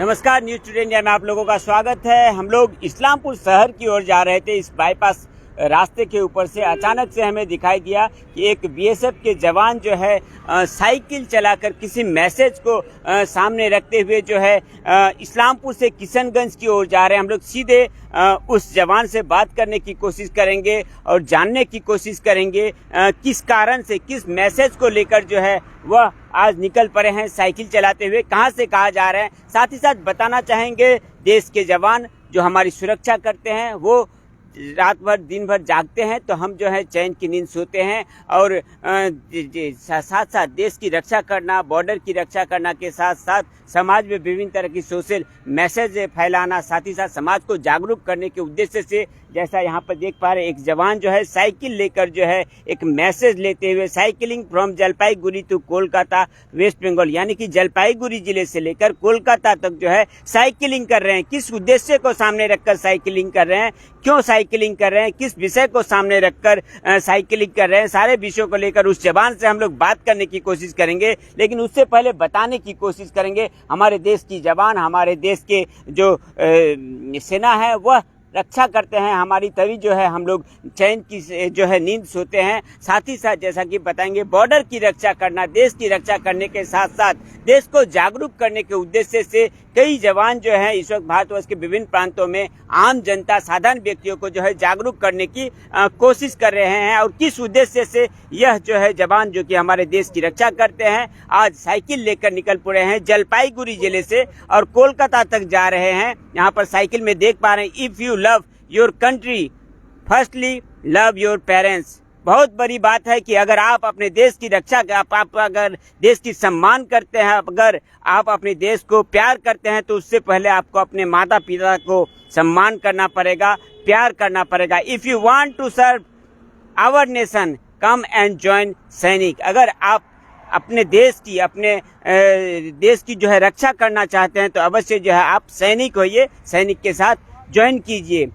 नमस्कार, news today India में आप लोगों का स्वागत है। हम लोग इस्लामपुर शहर की ओर जा रहे थे। इस बाईपास रास्ते के ऊपर से अचानक से हमें दिखाई दिया कि एक बीएसएफ के जवान जो है साइकिल चलाकर किसी मैसेज को सामने रखते हुए जो है इस्लामपुर से किशनगंज की ओर जा रहे हैं। हम लोग सीधे उस जवान से बात करने की कोशिश करेंगे और जानने की कोशिश करेंगे किस कारण से, किस मैसेज को लेकर जो है वह आज निकल पड़े हैं साइकिल चलाते हुए, कहां से कहां जा रहे हैं। साथ ही साथ बताना चाहेंगे देश के जवान जो हमारी सुरक्षा करते हैं वो रात भर दिन भर जागते हैं, तो हम जो है चैन की नींद सोते हैं। और साथ साथ देश की रक्षा करना, बॉर्डर की रक्षा करना के साथ साथ समाज में विभिन्न तरह की सोशल मैसेज फैलाना, साथ ही साथ समाज को जागरूक करने के उद्देश्य से, जैसा यहाँ पर देख पा रहे एक जवान जो है साइकिल लेकर जो है एक मैसेज लेते हुए cycling from Jalpaiguri to Kolkata West Bengal, यानी कि जलपाईगुड़ी जिले से लेकर कोलकाता तक जो है साइकिलिंग कर रहे हैं। किस उद्देश्य को सामने रखकर साइकिलिंग कर रहे हैं, क्यों साइकिलिंग कर रहे हैं, किस विषय को सामने रखकर साइकिलिंग कर रहे हैं, सारे विषयों को लेकर उस जवान से हम लोग बात करने की कोशिश करेंगे। लेकिन उससे पहले बताने की कोशिश करेंगे हमारे देश की जवान, हमारे देश के जो सेना है वह रक्षा करते हैं हमारी, तभी जो है हम लोग चैन की जो है नींद सोते हैं। साथ ही साथ जैसा कि बताएंगे बॉर्डर की रक्षा करना, देश की रक्षा करने के साथ साथ देश को जागरूक करने के उद्देश्य से कई जवान जो है इस वक्त भारतवर्ष के विभिन्न प्रांतों में आम जनता, साधारण व्यक्तियों को जो है जागरूक करने की कोशिश कर रहे हैं। और किस उद्देश्य से यह जो है जवान जो कि हमारे देश की रक्षा करते हैं आज साइकिल लेकर निकल पड़े हैं जलपाईगुड़ी जिले से और कोलकाता तक जा रहे हैं। यहाँ पर साइकिल में देख पा रहे हैं if you love your country firstly love your parents. बहुत बड़ी बात है कि अगर आप अपने देश की रक्षा, आप अगर देश की सम्मान करते हैं, अगर आप अपने देश को प्यार करते हैं तो उससे पहले आपको अपने माता पिता को सम्मान करना पड़ेगा, प्यार करना पड़ेगा। If you want to serve our nation come and join sainik. अगर आप अपने देश की जो है रक्षा करना चाहते हैं तो अवश्य जो है आप सैनिक होइए, सैनिक के साथ ज्वाइन कीजिए।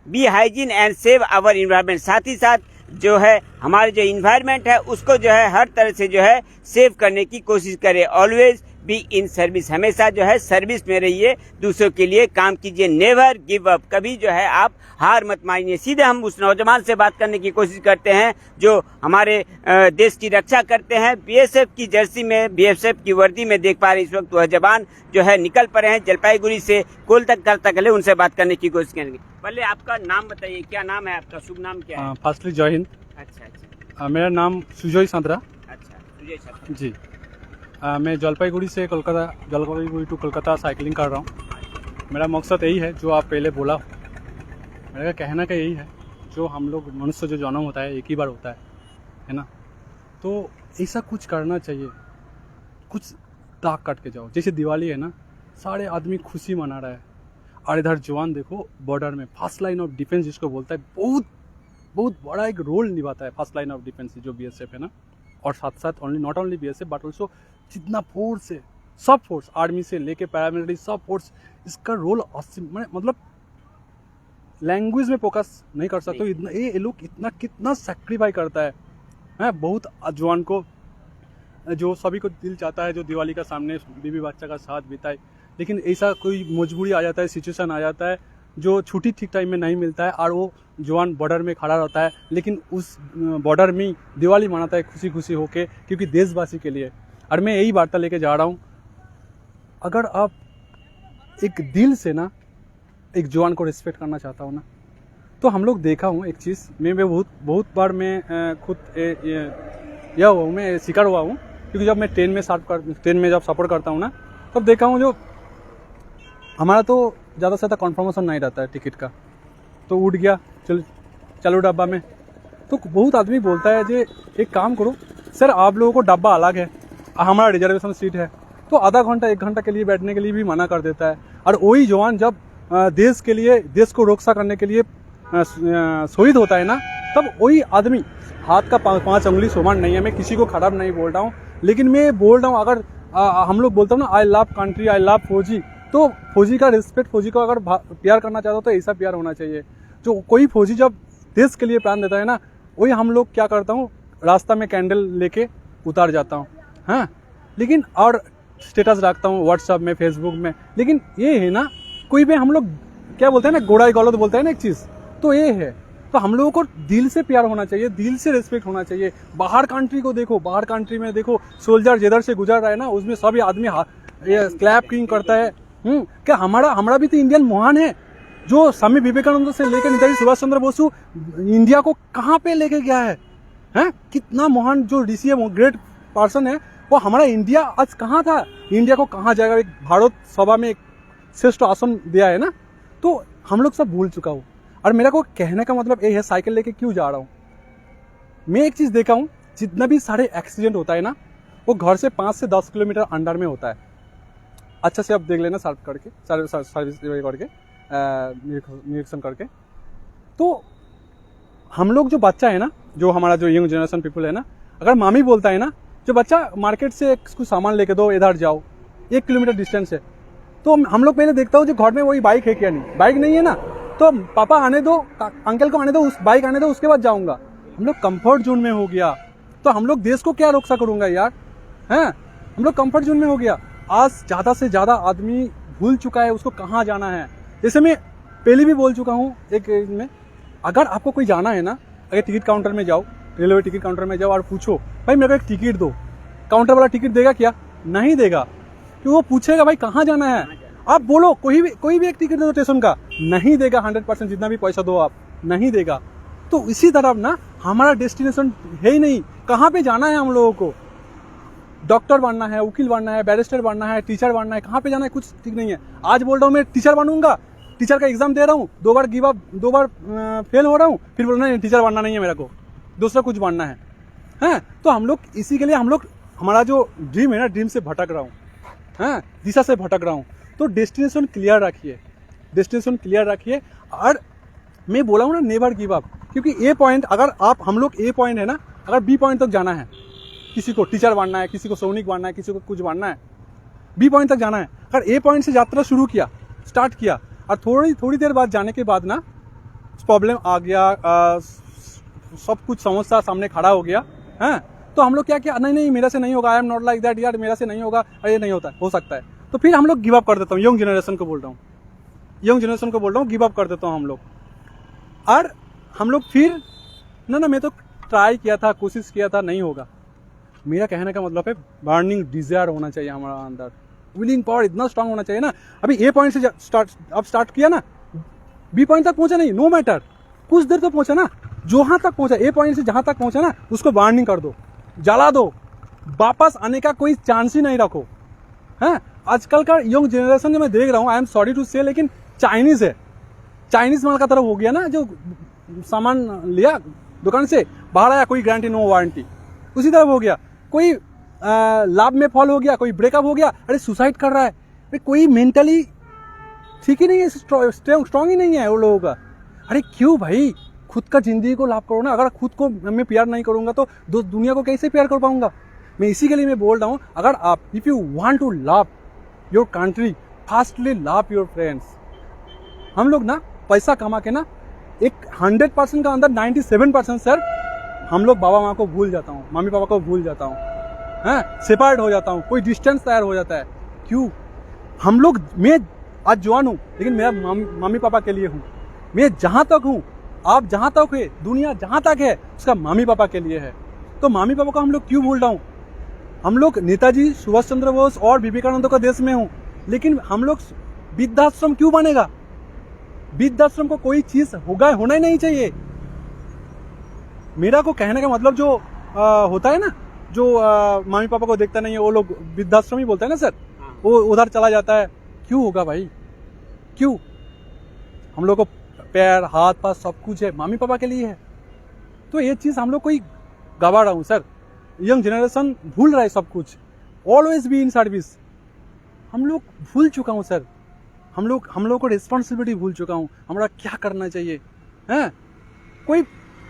Be hygiene and save our environment. साथ ही साथ जो है हमारे जो इन्वायरमेंट है उसको जो है हर तरह से जो है सेव करने की कोशिश करें। Always be in service. हमेशा जो है सर्विस में रहिए, दूसरों के लिए काम कीजिए। Never give up. कभी जो है आप हार मत मानिए। सीधे हम उस नौजवान से बात करने की कोशिश करते हैं जो हमारे देश की रक्षा करते हैं। बीएसएफ की जर्सी में, बीएसएफ की वर्दी में देख पा रहे इस वक्त वह जवान जो है निकल पड़े हैं जलपाईगुड़ी से कोलकाता तक। उनसे बात करने की कोशिश करेंगे। पहले आपका नाम बताइए, क्या नाम है आपका, शुभ नाम क्या है? फर्स्टली जय हिंद। अच्छा। मेरा नाम सुजय सांद्रा। अच्छा, सुजय सांद्रा जी। मैं जलपाईगुड़ी से जलपाईगुड़ी टू कोलकाता साइकिलिंग कर रहा हूँ। मेरा मकसद यही है जो आप पहले बोला, मेरा कहना का यही है जो हम लोग मनुष्य जो जन्म होता है एक ही बार होता है ना, तो ऐसा कुछ करना चाहिए, कुछ दाग काट के जाओ। जैसे दिवाली है ना, सारे आदमी खुशी मना रहा है और इधर जवान देखो बॉर्डर में फर्स्ट लाइन ऑफ डिफेंस जिसको बोलता है, बहुत बड़ा एक रोल निभाता है फर्स्ट लाइन ऑफ डिफेंस जो बीएसएफ है ना। और साथ साथ not only BSF but also जितना फोर्स है, सब फोर्स, आर्मी से लेके पैरामिलिट्री सब फोर्स, इसका रोल मतलब लैंग्वेज में फोकस नहीं कर सकते। ये लोग इतना कितना सेक्रीफाई करता है बहुत जवान को, जो सभी को दिल चाहता है जो दिवाली का सामने बीवी बच्चा का साथ बिताए, लेकिन ऐसा कोई मजबूरी आ जाता है, सिचुएशन आ जाता है जो छुट्टी ठीक टाइम में नहीं मिलता है और वो जवान बॉर्डर में खड़ा रहता है, लेकिन उस बॉर्डर में दिवाली मनाता है खुशी खुशी होके, क्योंकि देशवासी के लिए। और मैं यही वार्ता लेके जा रहा हूँ, अगर आप एक दिल से ना एक जवान को रिस्पेक्ट करना चाहता हूँ ना, तो हम लोग देखा हूँ एक चीज़, मैं बहुत बार मैं खुद मैं शिकार हुआ हूँ, क्योंकि जब मैं ट्रेन में जब सफ़र करता हूँ ना, तब देखा हूँ जो हमारा तो ज़्यादा से ज़्यादा कन्फर्मेशन नहीं रहता है टिकट का, तो उठ गया चलो डब्बा में, तो बहुत आदमी बोलता है जे एक काम करो सर, आप लोगों को डब्बा अलग है, हमारा रिजर्वेशन सीट है, तो आधा घंटा 1 घंटा के लिए बैठने के लिए भी मना कर देता है। और वही जवान जब देश के लिए, देश को रक्षा करने के लिए शहीद होता है ना, तब वही आदमी, हाथ का 5 उंगली समान नहीं है, मैं किसी को खराब नहीं बोल रहा हूँ, लेकिन मैं बोल रहा हूँ अगर हम लोग बोलते हो ना I love country, I love फौजी, तो फौजी का रिस्पेक्ट, फौजी को अगर प्यार करना चाहते हो तो ऐसा प्यार होना चाहिए। जो कोई फौजी जब देश के लिए प्राण देता है ना, वही हम लोग क्या करता हूँ, रास्ता में कैंडल लेके उतार जाता हूँ। हाँ, लेकिन और स्टेटस रखता हूँ व्हाट्सअप में, फेसबुक में, लेकिन ये है ना, कोई भी हम लोग क्या बोलते हैं ना, गोड़ाई गलत बोलते हैं ना एक चीज़, तो ये है। तो हम लोगों को दिल से प्यार होना चाहिए, दिल से रिस्पेक्ट होना चाहिए। बाहर कंट्री को देखो, बाहर कंट्री में देखो सोल्जर जिधर से गुजर रहा है ना, उसमें सभी आदमी क्लैप किंग करता है। क्या हमारा भी तो इंडियन महान है, जो स्वामी विवेकानंद से लेकर नेताजी सुभाष चंद्र बोस इंडिया को कहाँ पे लेके गया है, हैं? कितना महान जो ऋषि है, ग्रेट पर्सन है, वो हमारा इंडिया आज कहाँ था, इंडिया को कहाँ जाएगा। एक भारत सभा में एक श्रेष्ठ आसन दिया है ना, तो हम लोग सब भूल चुका हूँ। और मेरा को कहने का मतलब ये है, साइकिल लेके क्यों जा रहा हूँ, मैं एक चीज़ देखा हूँ, जितना भी सारे एक्सीडेंट होता है ना, वो घर से 5 से 10 किलोमीटर अंडर में होता है। अच्छा से आप देख लेना, सर्च करके, सर्विस करके, निरीक्षण करके। तो हम लोग जो बच्चा है ना, जो हमारा जो यंग जनरेशन पीपल है ना, अगर मामी बोलता है ना, जो बच्चा मार्केट से कुछ सामान लेके दो, इधर जाओ, 1 किलोमीटर डिस्टेंस है, तो हम लोग पहले देखता हूँ जो घर में वही बाइक है क्या नहीं, बाइक नहीं है ना, तो पापा आने दो, अंकल को आने दो, उस बाइक आने दो, उसके बाद जाऊंगा। हम लोग कंफर्ट जोन में हो गया, तो हम लोग देश को क्या रक्षा करूंगा यार, हैं? हम लोग कंफर्ट जोन में हो गया। आज ज़्यादा से ज़्यादा आदमी भूल चुका है उसको कहाँ जाना है। जैसे मैं पहले भी बोल चुका हूँ एक में, अगर आपको कोई जाना है ना, अगर टिकट काउंटर में जाओ, रेलवे टिकट काउंटर में जाओ और पूछो भाई मेरे को एक टिकट दो, काउंटर वाला टिकट देगा क्या? नहीं देगा, क्योंकि वो पूछेगा भाई कहाँ जाना है। आप बोलो कोई भी एक टिकट दे दो स्टेशन का, नहीं देगा। 100% जितना भी पैसा दो आप, नहीं देगा। तो इसी तरह ना हमारा डेस्टिनेशन है ही नहीं, कहाँ पे जाना है हम लोगों को। डॉक्टर बनना है, वकील बनना है, बैरिस्टर बनना है, टीचर बनना है, कहाँ पे जाना है कुछ ठीक नहीं है। आज बोल रहा हूँ मैं टीचर बनूंगा, टीचर का एग्जाम दे रहा हूँ, 2 बार गिव अप, 2 बार फेल हो रहा हूँ, फिर बोल रहा है टीचर बनना नहीं है मेरे को, दूसरा कुछ बनना है, हैं? तो हम लोग इसी के लिए हम लोग, हमारा जो ड्रीम है ना, ड्रीम से भटक रहा हूँ, हैं? दिशा से भटक रहा हूँ। तो डेस्टिनेशन क्लियर रखिए, डेस्टिनेशन क्लियर रखिए। और मैं बोला हूँ ना, नेवर गिव अप, क्योंकि ए पॉइंट, अगर आप हम लोग ए पॉइंट है ना, अगर बी पॉइंट तक जाना है, किसी को टीचर बनना है, किसी को सैनिक बनना है, किसी को कुछ बनना है, बी पॉइंट तक जाना है। अगर ए पॉइंट से यात्रा शुरू किया, स्टार्ट किया, और थोड़ी देर बाद जाने के बाद ना प्रॉब्लम आ गया, सब कुछ समस्या सामने खड़ा हो गया, हैं? तो हम लोग क्या किया, नहीं मेरा से नहीं होगा, I am not like that यार, मेरा से नहीं होगा, अरे नहीं होता, हो सकता है, तो फिर हम लोग गिव अप कर देता हूँ। यंग जनरेशन को बोल रहा हूँ, यंग जनरेशन को बोल रहा हूँ, गिव अप कर देता हूँ हम लोग। और हम लोग फिर ना मैं तो ट्राई किया था, कोशिश किया था, नहीं होगा। मेरा कहने का मतलब है बर्निंग डिजायर होना चाहिए हमारा अंदर, विलिंग पावर इतना स्ट्रांग होना चाहिए ना। अभी ए पॉइंट से स्टार्ट किया ना, बी पॉइंट तक पहुंचा नहीं, नो मैटर, कुछ देर तो पहुंचा ना, जहां तक पहुंचा, ए पॉइंट से जहां तक पहुंचा ना, उसको बर्निंग कर दो, जला दो, वापस आने का कोई चांस ही नहीं रखो, हैं? आजकल का यंग जनरेशन जो मैं देख रहा हूँ, आई एम सॉरी टू से, लेकिन चाइनीज है, चाइनीज माल का तरफ हो गया ना। जो सामान लिया दुकान से, बाहर आया, कोई गारंटी नो वारंटी, उसी तरफ हो गया। कोई लाभ में फॉल हो गया, कोई ब्रेकअप हो गया, अरे सुसाइड कर रहा है। कोई मेंटली ठीक ही नहीं है, स्ट्रांग ही नहीं है वो लोगों का। अरे क्यों भाई, खुद का जिंदगी को लाभ करो ना। अगर खुद को मैं प्यार नहीं करूंगा तो दुनिया को कैसे प्यार कर पाऊंगा। मैं इसी के लिए मैं बोल रहा हूँ, अगर आप if you want to love your country, firstly love your friends. हम लोग ना पैसा कमा के ना एक 100% का अंदर 97% सर हम लोग बाबा माँ को भूल जाता हूँ, मम्मी पापा को भूल जाता हूँ, हैं? सेपरेट हो जाता हूँ, कोई डिस्टेंस तैयार हो जाता है। क्यों? हम लोग, मैं आज जवान हूँ, लेकिन मेरा मम्मी पापा के लिए हूँ। मैं जहाँ तक हूँ, आप जहाँ तक है, दुनिया जहाँ तक है, उसका मम्मी पापा के लिए है। तो मम्मी पापा को हम लोग क्यों भूल रहा हूँ? हम लोग नेताजी सुभाष चंद्र बोस और विवेकानंद का देश में हूँ, लेकिन हम लोग वृद्धाश्रम क्यों बनेगा? वृद्धाश्रम को कोई चीज होना ही नहीं चाहिए। मेरा को कहने का मतलब जो होता है ना, जो मम्मी पापा को देखता नहीं है, वो लोग वृद्धाश्रम ही बोलते हैं ना सर, वो उधर चला जाता है। क्यों होगा भाई, क्यों? हम लोग को पैर हाथ पास सब कुछ है, मम्मी पापा के लिए है। तो ये चीज हम लोग कोई गवा रहा हूँ सर। यंग जनरेशन भूल रहा है सब कुछ, ऑलवेज बी इन सर्विस। हम लोग भूल चुका हूँ सर, हम लोग को रिस्पॉन्सिबिलिटी भूल चुका हूँ, हमारा क्या करना चाहिए, हैं?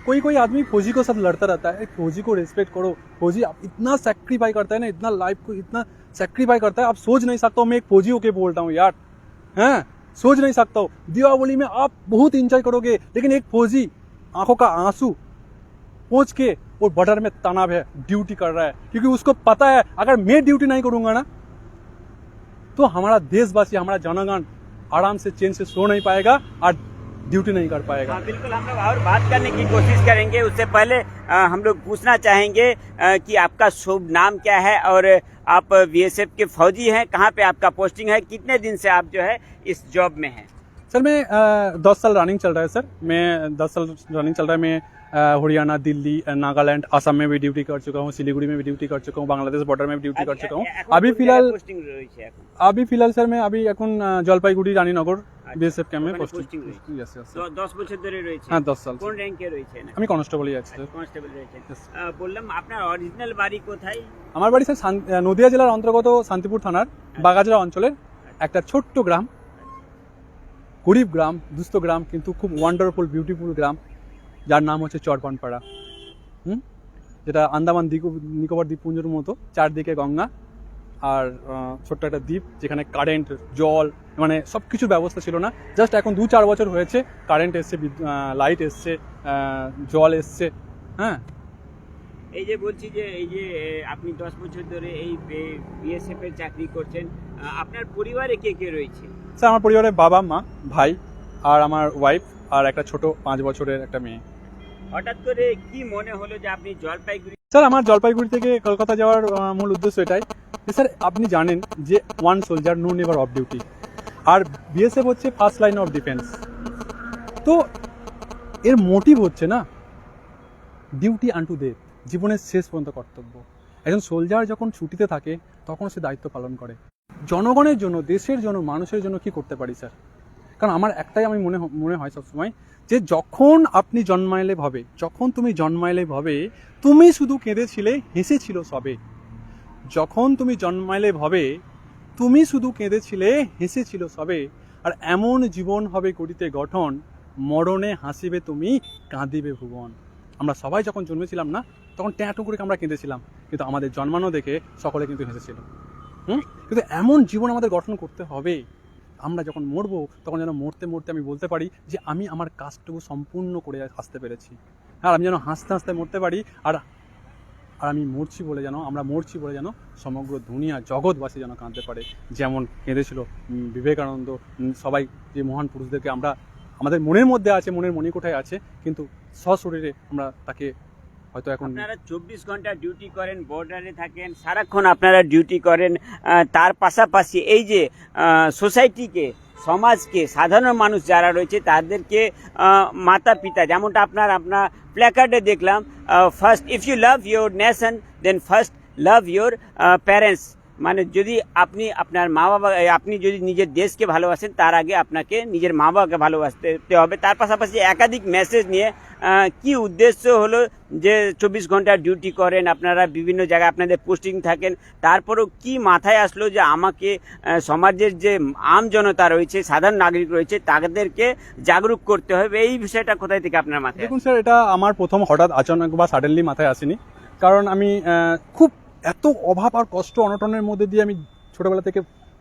कोई आदमी फौजी को सब लड़ता रहता है, फौजी को रिस्पेक्ट करो। फौजी इतना सेक्रीफाई करता है ना, इतना लाइफ को इतना सेक्रीफाई करता है, आप सोच नहीं सकता हूँ। मैं एक फौजी होके बोल रहा हूँ यार, हैं? सोच नहीं सकता हूँ। दीपावली में आप बहुत इंजॉय करोगे, लेकिन एक फौजी आंखों का आंसू पहुंच के वो बॉर्डर में तनाव है, ड्यूटी कर रहा है, क्योंकि उसको पता है अगर मैं ड्यूटी नहीं करूंगा ना तो हमारा देशवासी, हमारा जनगण आराम से चैन से सो नहीं पाएगा और ड्यूटी नहीं कर पाएगा। हाँ, बिल्कुल हम लोग और बात करने की कोशिश करेंगे। उससे पहले हम लोग पूछना चाहेंगे कि आपका शुभ नाम क्या है और आप बीएसएफ के फौजी हैं, कहाँ पे आपका पोस्टिंग है, कितने दिन से आप जो है इस जॉब में हैं? सर मैं 10 साल रनिंग चल रहा है सर, मैं 10 साल रनिंग चल रहा है। मैं हरियाणा, दिल्ली, नागालैंड, असम में भी ड्यूटी कर चुका हूँ, सिलीगुड़ी में भी ड्यूटी कर चुका हूँ, बांग्लादेश बॉर्डर में भी ड्यूटी कर चुका हूँ। अभी फिलहाल सर मैं अभी এখন জলপাইগুড়ি রানীনগর বিএসএফ ক্যাম্পে পোস্টিং। यस यस 10 বছর ধরে রয়েছে? হ্যাঁ 10 সাল। কোন র্যাঙ্কে রয়েছেন? আমি কনস্টেবলই আছি স্যার। কনস্টেবল রয়েছেন। বললাম আপনার অরিজিনাল বাড়ি কোথায়? আমার বাড়ি স্যার নদিয়া জেলার অন্তর্গত শান্তিপুর থানার বাগাজরা অঞ্চলের একটা ছোট্ট গ্রাম, গরিব গ্রাম, দুস্থ গ্রাম, কিন্তু খুব ওয়ান্ডারফুল বিউটিফুল গ্রাম, যার নাম হচ্ছে চরপানপাড়া। যেটা আন্দামান নিকোবর দ্বীপপুঞ্জের মতো, চারদিকে গঙ্গা আর ছোট্ট একটা দ্বীপ, যেখানে কারেন্ট, জল মানে সব কিছুর ব্যবস্থা ছিল না। জাস্ট এখন 2-4 বছর হয়েছে কারেন্ট এসছে, লাইট এসছে, জল এসছে। হ্যাঁ, এই যে বলছি যে এই যে আপনি 10 বছর ধরে এই বিএসএফ এর চাকরি করছেন, আপনার পরিবারে কে কে রয়েছে? স্যার আমার পরিবারে বাবা, মা, ভাই আর আমার ওয়াইফ আর একটা ছোট 5 বছরের একটা মেয়ে। হঠাৎ করে কি মনে হলো যে আপনি জলপাইগুড়ি? স্যার আমার জলপাইগুড়ি থেকে কলকাতা যাওয়ার মূল উদ্দেশ্য এটাই যে স্যার আপনি জানেন যে one soldier no never off duty, আর বিএসএফ হচ্ছে ফার্স্ট লাইন অফ ডিফেন্স। তো এর মোটিভ হচ্ছে না ডিউটি আনটু ডেথ, জীবনের শেষ পর্যন্ত কর্তব্য। একজন সোলজার যখন ছুটিতে থাকে তখন সে দায়িত্ব পালন করে জনগণের জন্য, দেশের জন্য, মানুষের জন্য। কি করতে পারি স্যার? কারণ আমার একটাই আমি মনে হয় সবসময় যে যখন আপনি জন্মাইলে ভাবে, যখন তুমি জন্মাইলে ভাবে তুমি শুধু কেঁদেছিলে, হেসেছিল সবে। যখন তুমি জন্মাইলে ভাবে তুমি শুধু কেঁদেছিলে, হেসেছিল সবে। আর এমন জীবন হবে গড়িতে গঠন, মরণে হাসিবে তুমি, কাঁদিবে ভুবন। আমরা সবাই যখন জন্মেছিলাম না, তখন ট্যাঁটু করে আমরা কেঁদেছিলাম, কিন্তু আমাদের জন্মানো দেখে সকলে কিন্তু হেসেছিল। কিন্তু এমন জীবন আমাদের গঠন করতে হবে, আমরা যখন মরবো তখন যেন মরতে মরতে আমি বলতে পারি যে আমি আমার কাজটুকু সম্পূর্ণ করে আসতে পেরেছি। আর আমি যেন হাসতে হাসতে মরতে পারি, আর আমি মরছি বলে যেন, আমরা মরছি বলে যেন সমগ্র দুনিয়া জগৎবাসী যেন কাঁদতে পারে, যেমন কেঁদেছিল বিবেকানন্দ। সবাই যে মহান পুরুষদেরকে আমরা আমাদের মনের মধ্যে আছে, মনের মণিকোঠায় আছে, কিন্তু সশরীরে আমরা তাকে হয়তো এখন। আপনারা 24 ঘন্টা ডিউটি করেন, বর্ডারে থাকেন, সারাক্ষণ আপনারা ডিউটি করেন, তার পাশাপাশি এই যে সোসাইটিকে, সমাজকে, সাধারণ মানুষ যারা রয়েছে তাদেরকে মাতা পিতা, যেমনটা আপনার প্ল্যাকার্ডে দেখলাম, first if you love your nation then first love your parents. মানে যদি আপনি আপনার মা বাবা, আপনি যদি নিজের দেশকে ভালোবাসেন তার আগে আপনাকে নিজের মা বাবাকে ভালোবাসতে হবে। তার পাশাপাশি একাধিক মেসেজ নিয়ে কি উদ্দেশ্য হলো যে 24 ঘন্টা ডিউটি করেন আপনারা, বিভিন্ন জায়গায় আপনাদের পোস্টিং থাকেন, তারপরেও কি মাথায় আসলো যে আমাকে সমাজের যে আম জনতা রয়েছে, সাধারণ নাগরিক রয়েছে, তাদেরকে জাগরুক করতে হবে, এই বিষয়টা কোথায় থেকে আপনার মাথায়? দেখুন স্যার, এটা আমার প্রথম হঠাৎ আচানক বা সাডেনলি মাথায় আসেনি, কারণ আমি খুব এত অভাব আর কষ্ট অনটনের মধ্যে দিয়ে আমি ছোটবেলা থেকে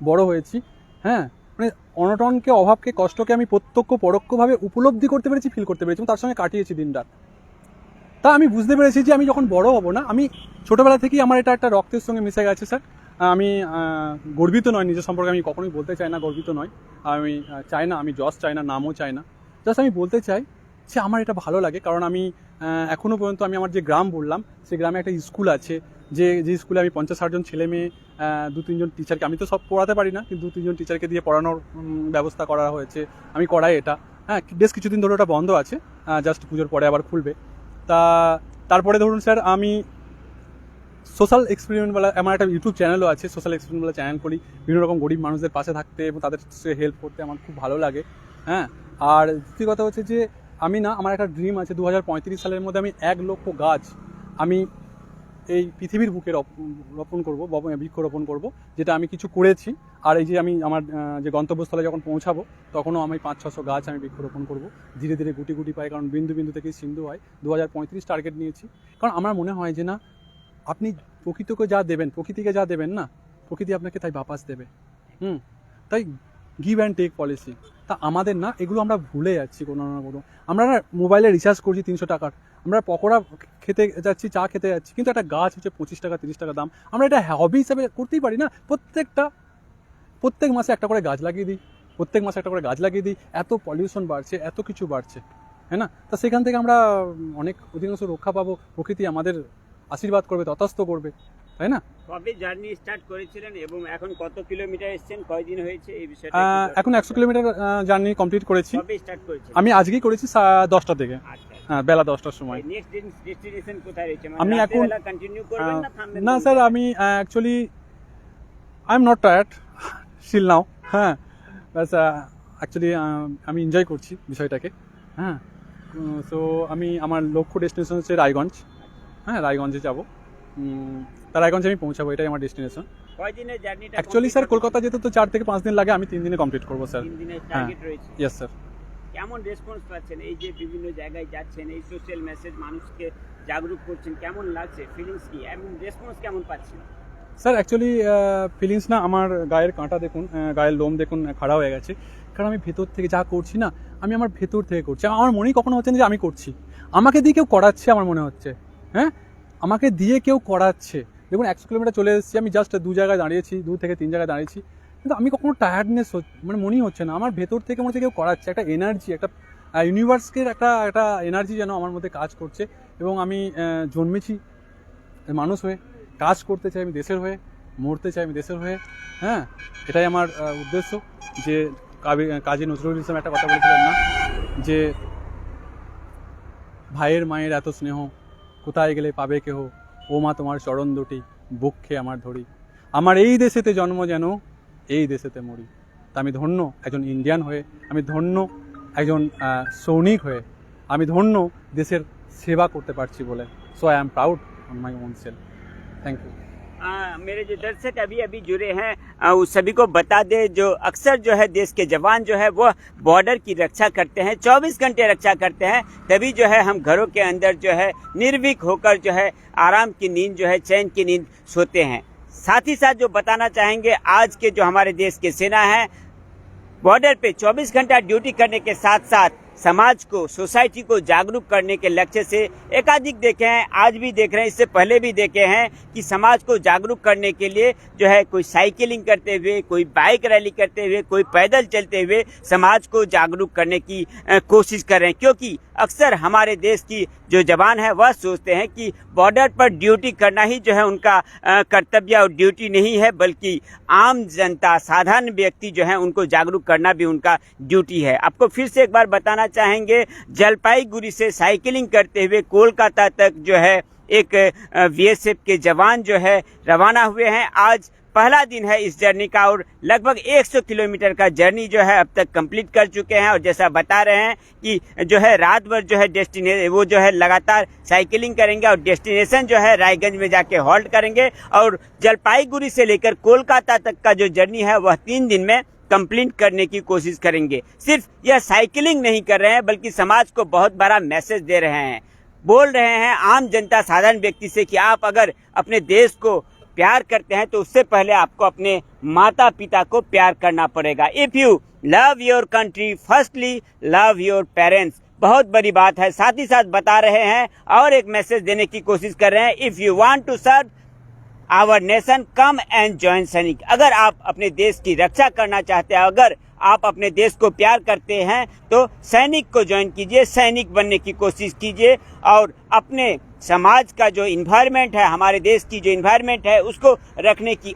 বড় হয়েছি। হ্যাঁ, মানে অনটনকে, অভাবকে, কষ্টকে আমি প্রত্যক্ষ পরোক্ষভাবে উপলব্ধি করতে পেরেছি, ফিল করতে পেরেছি, এবং তার সঙ্গে কাটিয়েছি দিন রাত। তা আমি বুঝতে পেরেছি যে আমি যখন বড় হব না, আমি ছোটবেলা থেকেই আমার এটা একটা রক্তের সঙ্গে মিশে গেছে স্যার। আমি গর্বিত নয় নিজের সম্পর্কে, আমি কখনোই বলতে চাই না গর্বিত নয়, আমি চাই না, আমি যশ চাই না, নামও চাই না। জাস্ট আমি বলতে চাই যে আমার এটা ভালো লাগে, কারণ আমি এখনও পর্যন্ত আমি আমার যে গ্রাম বললাম, সেই গ্রামে একটা স্কুল আছে, যে স্কুলে আমি 50-60 জন ছেলে মেয়ে, 2-3 জন টিচারকে, আমি তো সব পড়াতে পারি না, কিন্তু 2-3 জন টিচারকে দিয়ে পড়ানোর ব্যবস্থা করা হয়েছে, আমি করাই এটা। হ্যাঁ, বেশ কিছুদিন ধরে ওটা বন্ধ আছে, জাস্ট পুজোর পরে আবার খুলবে। তারপরে ধরুন স্যার, আমি সোশ্যাল এক্সপেরিমেন্ট বলা আমার একটা ইউটিউব চ্যানেলও আছে, সোশ্যাল এক্সপেরিমেন্ট বলা চ্যানেল করি, বিভিন্ন রকম গরিব মানুষদের পাশে থাকতে এবং তাদের হেল্প করতে আমার খুব ভালো লাগে। হ্যাঁ, আর দ্বিতীয় কথা হচ্ছে যে আমার একটা ড্রিম আছে, 2035 সালের মধ্যে আমি 1 লক্ষ গাছ আমি এই পৃথিবীর বুকে রোপণ করবো, বৃক্ষরোপণ করবো, যেটা আমি কিছু করেছি। আর এই যে আমি আমার যে গন্তব্যস্থলে যখন পৌঁছাবো তখনও আমি 500-600 গাছ আমি বৃক্ষরোপণ করবো, ধীরে ধীরে গুটি গুটি পাই, কারণ বিন্দু বিন্দু থেকেই সিন্ধু হয়। 2035 টার্গেট নিয়েছি, কারণ আমার মনে হয় যে না, আপনি প্রকৃতিকে যা দেবেন, প্রকৃতিকে যা দেবেন না, প্রকৃতি আপনাকে তাই বাপাস দেবে। তাই গিভ অ্যান্ড টেক পলিসি। তা আমাদের না এগুলো আমরা ভুলে যাচ্ছি কোনো না কোনো। আমরা না মোবাইলে রিচার্জ করছি 300 টাকার, আমরা পকোড়া খেতে যাচ্ছি, চা খেতে যাচ্ছি, কিন্তু একটা গাছ হচ্ছে 25 টাকা 30 টাকা দাম। আমরা এটা হবি হিসাবে করতেই পারি না? প্রত্যেক মাসে একটা করে গাছ লাগিয়ে দিই, প্রত্যেক মাসে একটা করে গাছ লাগিয়ে দিই। এত পলিউশন বাড়ছে, এত কিছু বাড়ছে, হ্যাঁ না? তা সেখান থেকে আমরা অনেক অধিকাংশ রক্ষা পাবো, প্রকৃতি আমাদের আশীর্বাদ করবে, তথাস্থ করবে, তাই না? কবে জার্নি স্টার্ট করেছিলেন এবং এখন কত কিলোমিটার এসেছেন, কয়দিন হয়েছে এই বিষয়টা? এখন 100 কিলোমিটার জার্নি কমপ্লিট করেছি। কবে স্টার্ট করেছেন? আমি আজকেই করেছি 10টা থেকে, হ্যাঁ, বেলা 10টার সময়। নেক্সট ডেস্টিনেশন কোথায় রয়েছে? আমি এখন কন্টিনিউ করবেন না থামবেন? না স্যার, আমি actually I am not tired still now, হ্যাঁ, ব্যাস অ্যাকচুয়ালি আমি এনজয় করছি বিষয়টাকে, হ্যাঁ। সো আমি আমার লক্ষ্য ডেস্টিনেশন হচ্ছে রায়গঞ্জ, হ্যাঁ, রায়গঞ্জে যাব। তা রায়গঞ্জে আমি পৌঁছাবো, এটাই আমার ডেস্টিনেশন। কয়দিনের জার্নিটা? অ্যাকচুয়ালি স্যার কলকাতা যেতে তো 4 থেকে 5 দিন লাগে, আমি 3 দিনে কমপ্লিট করবো স্যার। 3 দিনের টার্গেট রয়েছে। Yes sir. কেমন রেসপন্স পাচ্ছেন এই যে বিভিন্ন জায়গায় যাচ্ছেন, এই সোশ্যাল মেসেজ মানুষকে জাগরুক করছেন, কেমন লাগছে, ফিলিংস কি এবং রেসপন্স কেমন পাচ্ছেন? স্যার অ্যাকচুয়ালি ফিলিংস না, আমার গায়ের কাঁটা দেখুন, গায়ের লোম দেখুন খাড়া হয়ে গেছে, কারণ আমি ভেতর থেকে যা করছি না, আমি আমার ভেতর থেকে করছি। আমার মনেই কখনো হচ্ছে না যে আমি করছি, আমাকে দিয়ে কেউ করাচ্ছে, আমার মনে হচ্ছে, হ্যাঁ, আমাকে দিয়ে কেউ করাচ্ছে। দেখুন 100 কিলোমিটার চলে এসেছি, আমি জাস্ট 2 জায়গায় দাঁড়িয়েছি, 2 থেকে 3 জায়গায় দাঁড়িয়েছি, কিন্তু আমি কখনো টায়ার্ডনেস মানে মনেই হচ্ছে না। আমার ভেতর থেকে মনে হচ্ছে কেউ করাচ্ছে, একটা এনার্জি, একটা ইউনিভার্সের একটা এনার্জি যেন আমার মধ্যে কাজ করছে। এবং আমি জন্মেছি মানুষ হয়ে, কাজ করতে চাই আমি দেশের হয়ে, মরতে চাই আমি দেশের হয়ে, হ্যাঁ, এটাই আমার উদ্দেশ্য। যে কাজী নজরুল ইসলাম একটা কথা বলেছিলেন না, যে ভাইয়ের মায়ের এত স্নেহ কোথায় গেলে পাবে কেহ, ও মা তোমার চরণ দুটি বক্ষে আমার ধরি, আমার এই দেশেতে জন্ম যেন এই দেশেতে মরি। তা আমি ধন্য একজন ইন্ডিয়ান হয়ে, আমি ধন্য একজন সৈনিক হয়ে, আমি ধন্য দেশের সেবা করতে পারছি বলে। So I am proud on my own self. Thank you. मेरे जो दर्शक अभी अभी जुड़े हैं उस सभी को बता दे, जो अक्सर जो है देश के जवान जो है वो बॉर्डर की रक्षा करते हैं, 24 घंटे रक्षा करते हैं, तभी जो है हम घरों के अंदर जो है निर्भीक होकर जो है आराम की नींद जो है चैन की नींद सोते हैं। साथ ही साथ जो बताना चाहेंगे, आज के जो हमारे देश के सेना है बॉर्डर पे 24 घंटा ड्यूटी करने के साथ साथ समाज को, सोसाइटी को जागरूक करने के लक्ष्य से एकाधिक देखे हैं, आज भी देख रहे हैं, इससे पहले भी देखे हैं कि समाज को जागरूक करने के लिए जो है कोई साइकिलिंग करते हुए, कोई बाइक रैली करते हुए, कोई पैदल चलते हुए समाज को जागरूक करने की कोशिश कर रहे हैं। क्योंकि अक्सर हमारे देश की जो जवान है वह सोचते हैं कि बॉर्डर पर ड्यूटी करना ही जो है उनका कर्तव्य और ड्यूटी नहीं है, बल्कि आम जनता, साधारण व्यक्ति जो है उनको जागरूक करना भी उनका ड्यूटी है। आपको फिर से एक बार बताना चाहेंगे, जलपाईगुड़ी से साइकिलिंग करते हुए कोलकाता तक जो है एक बीएसएफ के जवान जो है रवाना हुए हैं। आज पहला दिन है इस जर्नी का और लगभग 100 किलोमीटर का जर्नी जो है अब तक कंप्लीट कर चुके हैं। और जैसा बता रहे हैं कि जो है रात भर जो है वो जो है लगातार साइकिलिंग करेंगे और डेस्टिनेशन जो है रायगंज में जाके हॉल्ट करेंगे और जलपाईगुड़ी से लेकर कोलकाता तक का जो जर्नी है वह 3 दिन में कंप्लीट करने की कोशिश करेंगे। सिर्फ यह साइकिलिंग नहीं कर रहे हैं, बल्कि समाज को बहुत बड़ा मैसेज दे रहे हैं, बोल रहे हैं आम जनता, साधारण व्यक्ति से कि आप अगर अपने देश को प्यार करते हैं तो उससे पहले आपको अपने माता पिता को प्यार करना पड़ेगा। If you love your country, firstly love your parents. बहुत बड़ी बात है। साथ ही साथ बता रहे हैं और एक मैसेज देने की कोशिश कर रहे हैं, if you want to serve our nation, come and join sainik. अगर आप अपने देश की रक्षा करना चाहते हैं, अगर आप अपने देश को प्यार करते हैं तो सैनिक को ज्वाइन कीजिए, सैनिक बनने की कोशिश कीजिए और अपने समाज का जो इन्वायरमेंट है, हमारे देश की जो इन्वायरमेंट है उसको रखने की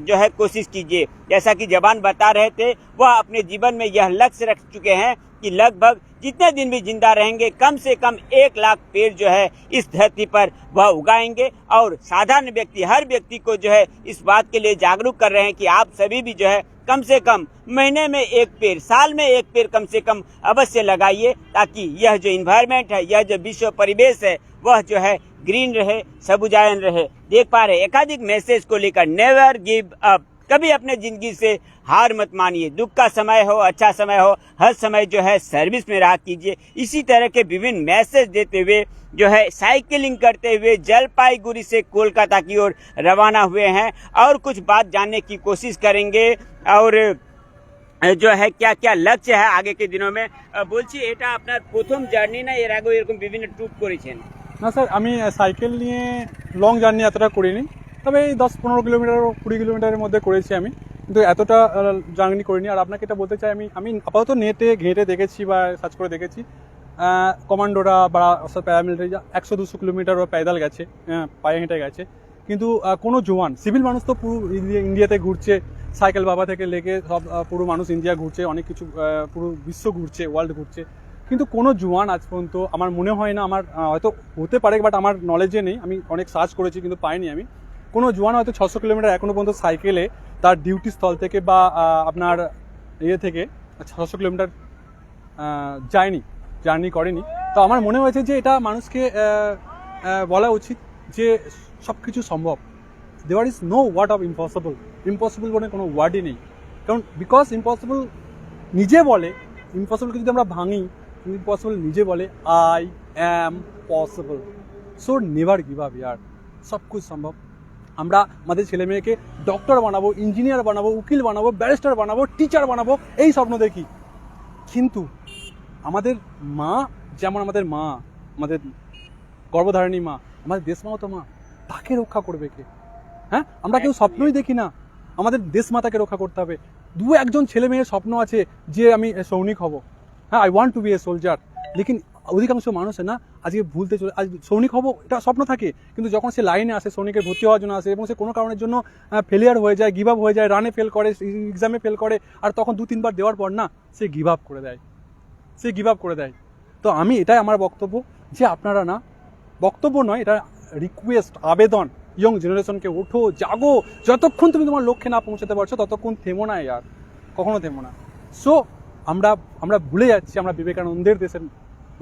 जो है कोशिश कीजिए। जैसा कि जवान बता रहे थे, वह अपने जीवन में यह लक्ष्य रख चुके हैं कि लगभग जितने दिन भी जिंदा रहेंगे कम से कम 1 लाख पेड़ जो है इस धरती पर वह उगाएंगे। और साधारण व्यक्ति, हर व्यक्ति को जो है इस बात के लिए जागरूक कर रहे हैं कि आप सभी भी जो है कम से कम महीने में 1 पेड़, साल में 1 पेड़ कम से कम अवश्य लगाइए, ताकि यह जो इन्वायरमेंट है, यह जो विश्व परिवेश है वह जो है ग्रीन रहे, सबुजायन रहे। देख पा रहे एकाधिक मैसेज को लेकर, नेवर गिव अप, कभी अपने जिंदगी से हार मत मानिए। दुख का समय हो, अच्छा समय हो, हर समय जो है सर्विस में रहा कीजिए। इसी तरह के विभिन्न मैसेज देते हुए जो है साइकिलिंग करते हुए जलपाईगुड़ी से कोलकाता की ओर रवाना हुए हैं और कुछ बात जानने की कोशिश करेंगे और जो है क्या क्या लक्ष्य है आगे के दिनों में। বলছি এটা আপনার প্রথম জার্নি না, এর আগে এরকম বিভিন্ন ট্যুর করেছেন? না স্যার, আমি সাইকেল নিয়ে লং জার্নি এতটা করিনি, তবে এই 10-15 কিলোমিটার 20 কিলোমিটারের মধ্যে করেছি আমি। কিন্তু এতটা জার্নি করিনি। আর আপনাকে এটা বলতে চাই, আমি আপাতত নেটে ঘেঁটে দেখেছি বা সার্চ করে দেখেছি, কমান্ডোরা বা প্যারামিলিটারি 100-200 কিলোমিটার ও প্যাদাল গেছে, পায়ে হেঁটে গেছে। কিন্তু কোনো জওয়ান সিভিল মানুষ তো পুরো ইন্ডিয়াতে ঘুরছে, সাইকেল বাবা থেকে লেগে সব পুরো মানুষ ইন্ডিয়া ঘুরছে, অনেক কিছু পুরো বিশ্ব ঘুরছে, ওয়ার্ল্ড ঘুরছে। কিন্তু কোনো জওয়ান আজ পর্যন্ত আমার মনে হয় না, আমার হয়তো হতে পারে বাট আমার নলেজে নেই, আমি অনেক সার্চ করেছি কিন্তু পাইনি আমি, কোনো জওয়ান হয়তো 600 কিলোমিটার এখনো পর্যন্ত সাইকেলে তার ডিউটি স্থল থেকে বা আপনার থেকে 600 কিলোমিটার যায়নি, জার্নি করেনি। তো আমার মনে হয়েছে যে এটা মানুষকে বলা উচিত যে সব কিছু সম্ভব। There is no word of impossible, impossible বলে কোনো ওয়ার্ডই নেই। কারণ বিকজ ইম্পসিবল নিজে বলে, ইম্পসিবলকে যদি আমরা ভাঙি, ইম্পসিবল নিজে বলে I am possible. So never give up ইয়ার, সব কিছু সম্ভব। আমরা আমাদের ছেলে মেয়েকে ডক্টর বানাবো, ইঞ্জিনিয়ার বানাবো, উকিল বানাবো, ব্যারিস্টার বানাবো, টিচার বানাবো, এই স্বপ্ন দেখি। কিন্তু আমাদের মা, যেমন আমাদের মা, আমাদের গর্ভধারিণী মা, আমাদের দেশ মাও তো মা, তাকে রক্ষা করবে কে? হ্যাঁ, আমরা কেউ স্বপ্নই দেখি না, আমাদের দেশ মাতাকে রক্ষা করতে হবে। একজন ছেলে মেয়ের স্বপ্ন আছে যে আমি সৈনিক হব, হ্যাঁ, I want to be a soldier. লেকিন অধিকাংশ মানুষের না আজকে ভুলতে চলে, আজ সৈনিক হব এটা স্বপ্ন থাকে, কিন্তু যখন সে লাইনে আসে, সৈনিকের ভর্তি হওয়ার জন্য আসে এবং সে কোনো কারণের জন্য ফেলিয়ার হয়ে যায়, গিভ আপ হয়ে যায়, রানে ফেল করে, এক্সামে ফেল করে, আর তখন 2-3 বার দেওয়ার পর না সে গিভ আপ করে দেয়, তো আমি এটাই আমার বক্তব্য যে আপনারা না, বক্তব্য নয়, এটা রিকোয়েস্ট, আবেদন, ইয়ং জেনারেশনকে, ওঠো, জাগো, যতক্ষণ তুমি তোমার লক্ষ্যে না পৌঁছাতে পারছো ততক্ষণ থেমো না ইয়ার, কখনো থেমো না। সো আমরা ভুলে যাচ্ছি আমরা বিবেকানন্দের দেশের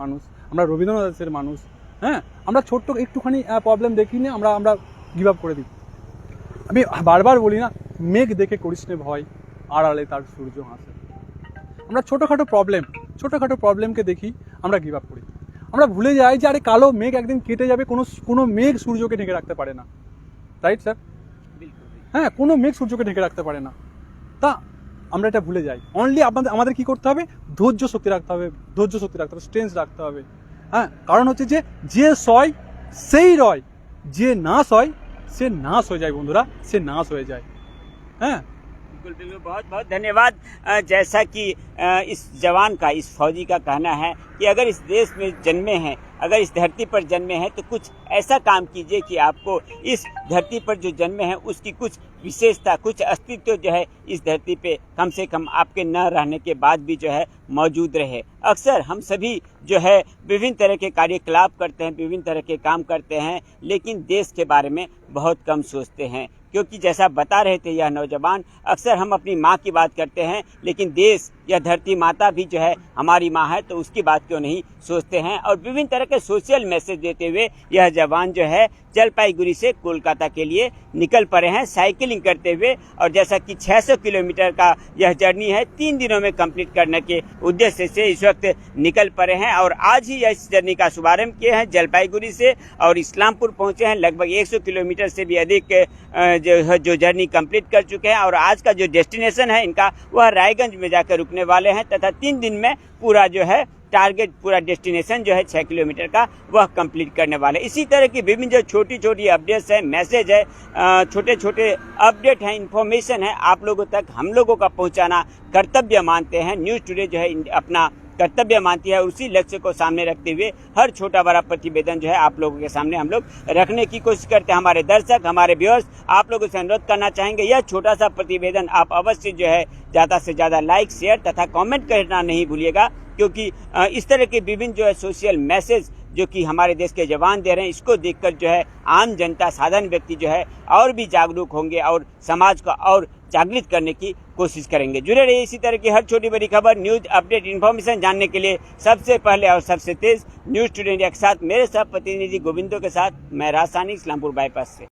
মানুষ, আমরা রবীন্দ্রনাথ দেশের মানুষ। হ্যাঁ, আমরা ছোট্ট একটুখানি প্রবলেম দেখি না, আমরা গিভ আপ করে দিই। আমি বারবার বলি না, মেঘ দেখে করিস নে ভয়, আড়ালে তার সূর্য হাসে। আমরা ছোটোখাটো প্রবলেমকে দেখি, আমরা গিভ আপ করি। আমরা ভুলে যাই যে আরে কালো মেঘ একদিন কেটে যাবে, কোনো মেঘ সূর্যকে ঢেকে রাখতে পারে না, রাইট স্যার? হ্যাঁ, কোনো মেঘ সূর্যকে ঢেকে রাখতে পারে না। তা আমরা এটা ভুলে যাই। অনলি আমাদের কি করতে হবে? ধৈর্য শক্তি রাখতে হবে, স্ট্রেংথ রাখতে হবে। হ্যাঁ, কারণ হচ্ছে যে সয় সেই রয়, যে না সয় সে নাশ হয়ে যায় বন্ধুরা, সে নাশ হয়ে যায়। হ্যাঁ, बिल्कुल बिल्कुल, बहुत बहुत धन्यवाद। जैसा कि इस जवान का, इस फौजी का कहना है कि अगर इस देश में जन्मे हैं, अगर इस धरती पर जन्मे हैं तो कुछ ऐसा काम कीजिए कि आपको इस धरती पर जो जन्मे हैं उसकी कुछ विशेषता, कुछ अस्तित्व जो है इस धरती पे कम से कम आपके न रहने के बाद भी जो है मौजूद रहे। अक्सर हम सभी जो है विभिन्न तरह के कार्यकलाप करते हैं, विभिन्न तरह के काम करते हैं, लेकिन देश के बारे में बहुत कम सोचते हैं। क्योंकि जैसा बता रहे थे यह नौजवान, अक्सर हम अपनी माँ की बात करते हैं, लेकिन देश या धरती माता भी जो है हमारी माँ है, तो उसकी बात क्यों नहीं सोचते हैं। और विभिन्न तरह के सोशल मैसेज देते हुए यह जवान जो है जलपाईगुड़ी से कोलकाता के लिए निकल पड़े हैं साइकिलिंग करते हुए। और जैसा कि 600 किलोमीटर का यह जर्नी है 3 दिनों में कंप्लीट करने के उद्देश्य से इस वक्त निकल पड़े हैं। और आज ही इस जर्नी का शुभारंभ किए हैं जलपाईगुड़ी से और इस्लामपुर पहुंचे हैं। लगभग 100 किलोमीटर से भी अधिक जो जर्नी कंप्लीट कर चुके हैं। और आज का जो डेस्टिनेशन है इनका वह रायगंज में जाकर रुकने वाले हैं तथा 3 दिन में पूरा जो है टारगेट, पूरा डेस्टिनेशन जो है 6 किलोमीटर का वह कंप्लीट करने वाले। इसी तरह की विभिन्न जो छोटी छोटी अपडेट्स है, मैसेज है, छोटे छोटे अपडेट हैं, इन्फॉर्मेशन है, आप लोगों तक हम लोगों का पहुंचाना कर्तव्य मानते हैं। न्यूज़ टुडे जो है अपना कर्तव्य मानती है। उसी लक्ष्य को सामने रखते हुए हर छोटा बड़ा प्रतिवेदन जो है आप लोगों के सामने हम लोग रखने की कोशिश करते हैं। हमारे दर्शक, हमारे व्यूअर्स, आप लोगों से अनुरोध करना चाहेंगे यह छोटा सा प्रतिवेदन आप अवश्य जो है ज़्यादा से ज़्यादा लाइक, शेयर तथा कमेंट करना नहीं भूलिएगा, क्योंकि इस तरह के विभिन्न जो है सोशल मैसेज जो कि हमारे देश के जवान दे रहे हैं, इसको देखकर जो है आम जनता, साधारण व्यक्ति जो है और भी जागरूक होंगे और समाज को और जागृत करने की कोशिश करेंगे। जुड़े रहिए इसी तरह की हर छोटी बड़ी खबर, न्यूज, अपडेट, इन्फॉर्मेशन जानने के लिए सबसे पहले और सबसे तेज न्यूज़ टुडे इंडिया के साथ मेरे सह प्रतिनिधि गोविंदो के साथ मैं राजस्थानी इस्लामपुर बाईपास से।